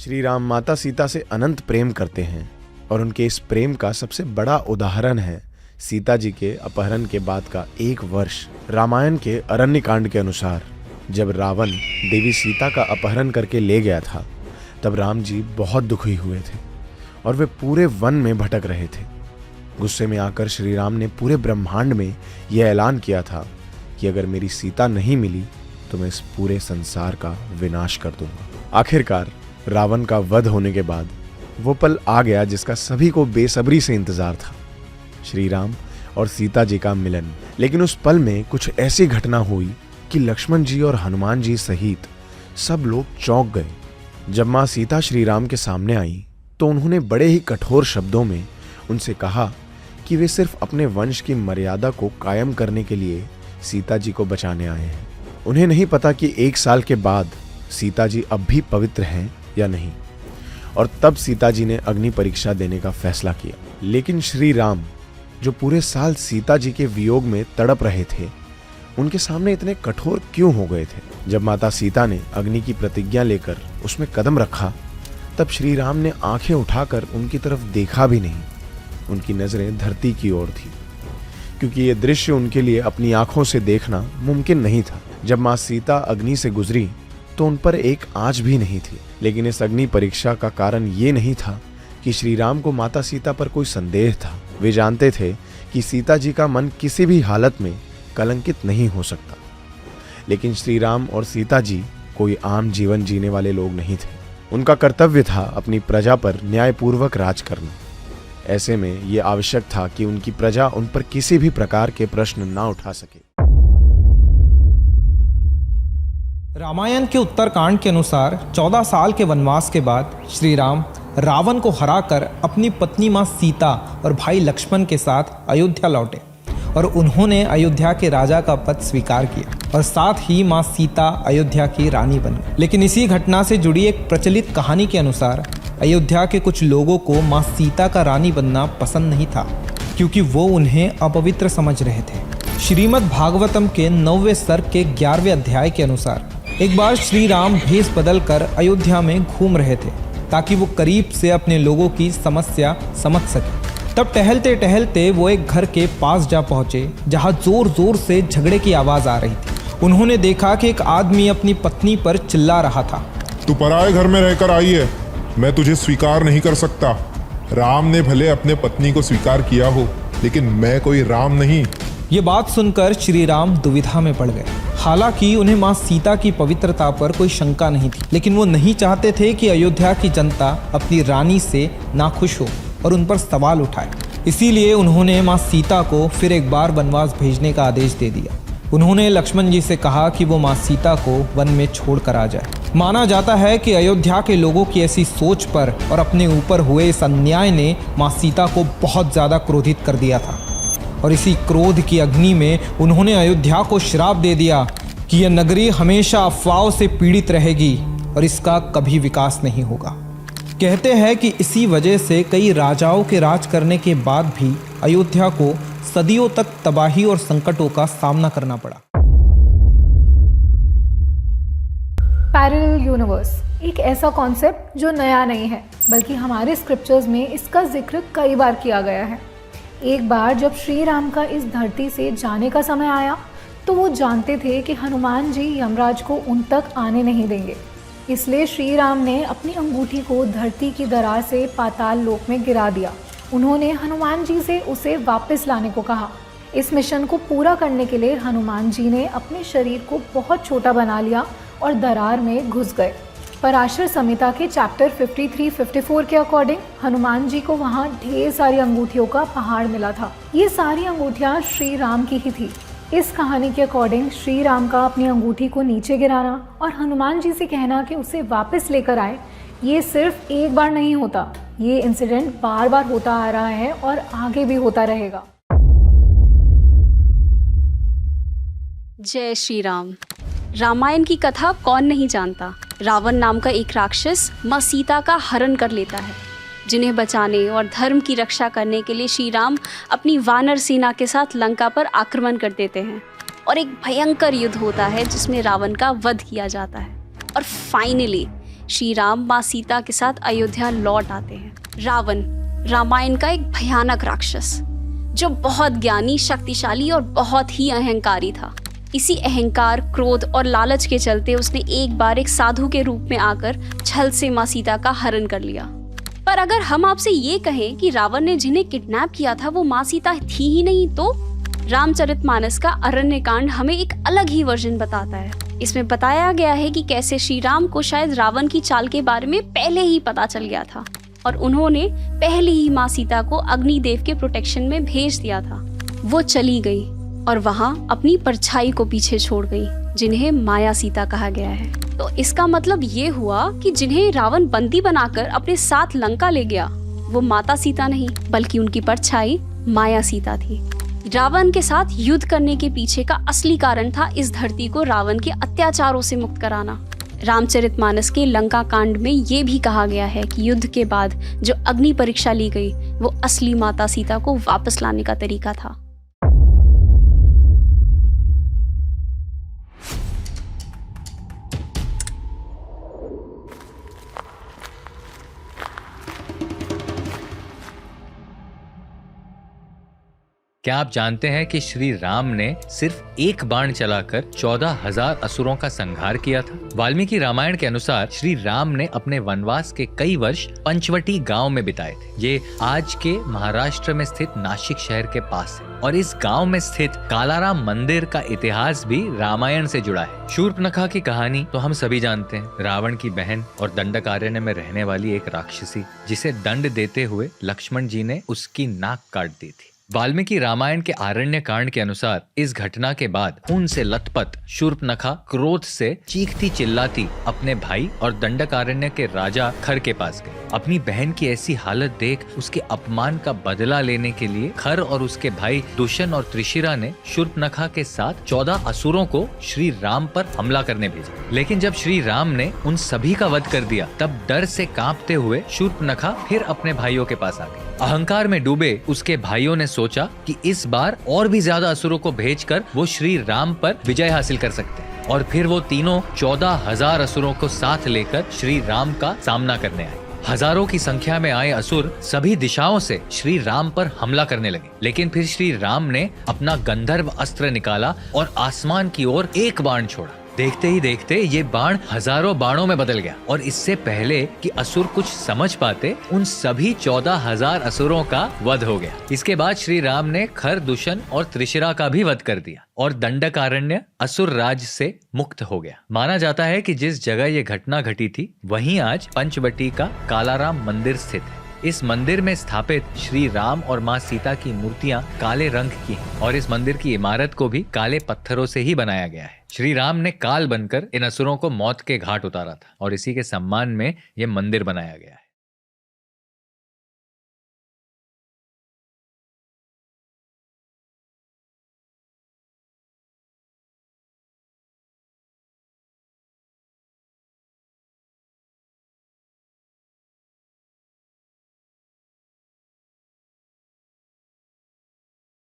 श्री राम माता सीता से अनंत प्रेम करते हैं और उनके इस प्रेम का सबसे बड़ा उदाहरण है सीता जी के अपहरण के बाद का 1 वर्ष। रामायण के अरण्यकांड के अनुसार जब रावण देवी सीता का अपहरण करके ले गया था तब राम जी बहुत दुखी हुए थे और वे पूरे वन में भटक रहे थे। गुस्से में आकर श्री राम ने पूरे ब्रह्मांड में यह ऐलान किया था कि अगर मेरी सीता नहीं मिली तो मैं इस पूरे संसार का विनाश कर दूंगा। आखिरकार रावण का वध होने के बाद वो पल आ गया जिसका सभी को बेसब्री से इंतजार था, श्री राम और सीता जी का मिलन। लेकिन उस पल में कुछ ऐसी घटना हुई कि लक्ष्मण जी और हनुमान जी सहित सब लोग चौंक गए। जब मां सीता श्री राम के सामने आई तो उन्होंने बड़े ही कठोर शब्दों में उनसे कहा कि वे सिर्फ अपने वंश की मर्यादा को कायम करने के लिए सीता जी को बचाने आए हैं। उन्हें नहीं पता कि 1 साल के बाद सीता जी अब भी पवित्र हैं या नहीं, और तब सीता जी ने अग्नि परीक्षा देने का फैसला किया। लेकिन श्री राम जो पूरे साल सीता जी के वियोग में तड़प रहे थे, उनके सामने इतने कठोर क्यों हो गए थे? जब माता सीता ने अग्नि की प्रतिज्ञा लेकर उसमें कदम रखा तब श्री राम ने आंखें उठाकर उनकी तरफ देखा भी नहीं। उनकी नजरें धरती की ओर थी, क्योंकि यह दृश्य उनके लिए अपनी आंखों से देखना मुमकिन नहीं था। जब मां सीता अग्नि से गुजरी तो उन पर एक आंच भी नहीं थी। लेकिन इस अग्नि परीक्षा का कारण ये नहीं था कि श्री राम को माता सीता पर कोई संदेह था। वे जानते थे कि सीता जी का मन किसी भी हालत में कलंकित नहीं हो सकता। लेकिन श्री राम और सीता जी कोई आम जीवन जीने वाले लोग नहीं थे। उनका कर्तव्य था अपनी प्रजा पर न्यायपूर्वक राज करना। ऐसे में यह आवश्यक था कि उनकी प्रजा उन पर किसी भी प्रकार के प्रश्न ना उठा सके। रामायण के उत्तरकांड के अनुसार 14 साल के वनवास के बाद श्री राम रावण को हराकर अपनी पत्नी मां सीता और भाई लक्ष्मण के साथ अयोध्या लौटे और उन्होंने अयोध्या के राजा का पद स्वीकार किया और साथ ही मां सीता अयोध्या की रानी बन गई। लेकिन इसी घटना से जुड़ी एक प्रचलित कहानी के अनुसार अयोध्या के कुछ लोगों को मां सीता का रानी बनना पसंद नहीं था, क्योंकि वो उन्हें अपवित्र समझ रहे थे। श्रीमद् भागवतम के 9वें सर्ग के 11वें अध्याय के अनुसार एक बार श्री राम भेष बदल कर अयोध्या में घूम रहे थे ताकि वो करीब से अपने लोगों की समस्या समझ सके। तब टहलते टहलते वो एक घर के पास जा पहुंचे जहां जोर जोर से झगड़े की आवाज आ रही थी। उन्होंने देखा कि एक आदमी अपनी पत्नी पर चिल्ला रहा था, तू पराये घर में रहकर आई है, मैं तुझे स्वीकार नहीं कर सकता। राम ने भले अपने पत्नी को स्वीकार किया हो, लेकिन मैं कोई राम नहीं। ये बात सुनकर श्री राम दुविधा में पड़ गए। हालांकि उन्हें मां सीता की पवित्रता पर कोई शंका नहीं थी, लेकिन वो नहीं चाहते थे कि अयोध्या की जनता अपनी रानी से नाखुश हो और उन पर सवाल उठाए। इसीलिए उन्होंने मां सीता को फिर एक बार वनवास भेजने का आदेश दे दिया। उन्होंने लक्ष्मण जी से कहा कि वो मां सीता को वन में छोड़कर आ जाए। माना जाता है कि अयोध्या के लोगों की ऐसी सोच पर और अपने ऊपर हुए इस अन्याय ने मां सीता को बहुत ज़्यादा क्रोधित कर दिया था और इसी क्रोध की अग्नि में उन्होंने अयोध्या को श्राप दे दिया कि यह नगरी हमेशा अफवाहों से पीड़ित रहेगी और इसका कभी विकास नहीं होगा। कहते हैं कि इसी वजह से कई राजाओं के राज करने के बाद भी अयोध्या को सदियों तक तबाही और संकटों का सामना करना पड़ा। पैरेलल यूनिवर्स एक ऐसा कॉन्सेप्ट जो नया नहीं है, बल्कि हमारे स्क्रिप्चर्स में इसका जिक्र कई बार किया गया है। एक बार जब श्री राम का इस धरती से जाने का समय आया तो वो जानते थे कि हनुमान जी यमराज को उन तक आने नहीं देंगे। इसलिए श्री राम ने अपनी अंगूठी को धरती की दरार से पाताल लोक में गिरा दिया। उन्होंने हनुमान जी से उसे वापस लाने को कहा। इस मिशन को पूरा करने के लिए हनुमान जी ने अपने शरीर को बहुत छोटा बना लिया और दरार में घुस गए। पराशर संहिता के चैप्टर 53-54 के अकॉर्डिंग हनुमान जी को वहाँ ढेर सारी अंगूठियों का पहाड़ मिला था। ये सारी अंगूठियाँ श्री राम की ही थी। इस कहानी के अकॉर्डिंग श्री राम का अपनी अंगूठी को नीचे गिराना और हनुमान जी से कहना कि उसे वापस लेकर आए, ये सिर्फ एक बार नहीं होता। ये इंसिडेंट बार बार होता आ रहा है और आगे भी होता रहेगा। जय श्री राम। रामायण की कथा कौन नहीं जानता। रावण नाम का एक राक्षस मां सीता का हरण कर लेता है, जिन्हें बचाने और धर्म की रक्षा करने के लिए श्री राम अपनी वानर सेना के साथ लंका पर आक्रमण कर देते हैं और एक भयंकर युद्ध होता है जिसमें रावण का वध किया जाता है। और फाइनली श्री राम माँ सीता के साथ अयोध्या लौट आते हैं। रावण रामायण का एक भयानक राक्षस जो बहुत ज्ञानी, शक्तिशाली और बहुत ही अहंकारी था। इसी अहंकार, क्रोध और लालच के चलते उसने एक बार एक साधु के रूप में आकर छल से माँ सीता का हरण कर लिया। पर अगर हम आपसे ये कहें कि रावण ने जिन्हें किडनैप किया था वो माँ सीता थी ही नहीं, तो रामचरितमानस का अरण्यकांड हमें एक अलग ही वर्जन बताता है। इसमें बताया गया है कि कैसे श्री राम को शायद रावण की चाल के बारे में पहले ही पता चल गया था और उन्होंने पहले ही माँ सीता को अग्निदेव के प्रोटेक्शन में भेज दिया था। वो चली गई और वहाँ अपनी परछाई को पीछे छोड़ गई, जिन्हें माया सीता कहा गया है। तो इसका मतलब ये हुआ कि जिन्हें रावण बंदी बनाकर अपने साथ लंका ले गया वो माता सीता नहीं बल्कि उनकी परछाई माया सीता थी। रावण के साथ युद्ध करने के पीछे का असली कारण था इस धरती को रावण के अत्याचारों से मुक्त कराना। रामचरितमानस के लंका कांड में ये भी कहा गया है कि युद्ध के बाद जो अग्नि परीक्षा ली गई वो असली माता सीता को वापस लाने का तरीका था। क्या आप जानते हैं कि श्री राम ने सिर्फ एक बाण चलाकर 14,000 असुरों का संहार किया था? वाल्मीकि रामायण के अनुसार श्री राम ने अपने वनवास के कई वर्ष पंचवटी गांव में बिताए थे। ये आज के महाराष्ट्र में स्थित नासिक शहर के पास है और इस गांव में स्थित कालाराम मंदिर का इतिहास भी रामायण से जुड़ा है। शूर्पणखा की कहानी तो हम सभी जानते हैं। रावण की बहन और दंडकारण्य में रहने वाली एक राक्षसी जिसे दंड देते हुए लक्ष्मण जी ने उसकी नाक काट दी थी। वाल्मीकि रामायण के आरण्य कांड के अनुसार इस घटना के बाद खून से लथपथ शूर्पणखा क्रोध से चीखती चिल्लाती अपने भाई और दंडकारण्य के राजा खर के पास गई। अपनी बहन की ऐसी हालत देख उसके अपमान का बदला लेने के लिए खर और उसके भाई दुष्यंत और त्रिशिरा ने शूर्पणखा के साथ 14 असुरों को श्री राम पर हमला करने भेजा। लेकिन जब श्री राम ने उन सभी का वध कर दिया तब डर से कांपते हुए शूर्पणखा फिर अपने भाइयों के पास आ गई। अहंकार में डूबे उसके भाइयों ने सोचा कि इस बार और भी ज्यादा असुरों को भेजकर वो श्री राम पर विजय हासिल कर सकते हैं और फिर वो तीनों 14,000 असुरों को साथ लेकर श्री राम का सामना करने आए। हजारों की संख्या में आए असुर सभी दिशाओं से श्री राम पर हमला करने लगे, लेकिन फिर श्री राम ने अपना गंधर्व अस्त्र निकाला और आसमान की ओर एक बाण छोड़ा। देखते ही देखते ये बाण हजारों बाणों में बदल गया और इससे पहले कि असुर कुछ समझ पाते उन सभी 14,000 असुरों का वध हो गया। इसके बाद श्री राम ने खर, दुष्यंत और त्रिशिरा का भी वध कर दिया और दंडकारण्य असुर राज से मुक्त हो गया। माना जाता है कि जिस जगह ये घटना घटी थी वहीं आज पंचवटी का कालाराम मंदिर स्थित है। इस मंदिर में स्थापित श्री राम और माँ सीता की मूर्तियां काले रंग की हैं और इस मंदिर की इमारत को भी काले पत्थरों से ही बनाया गया है। श्री राम ने काल बनकर इन असुरों को मौत के घाट उतारा था और इसी के सम्मान में यह मंदिर बनाया गया है।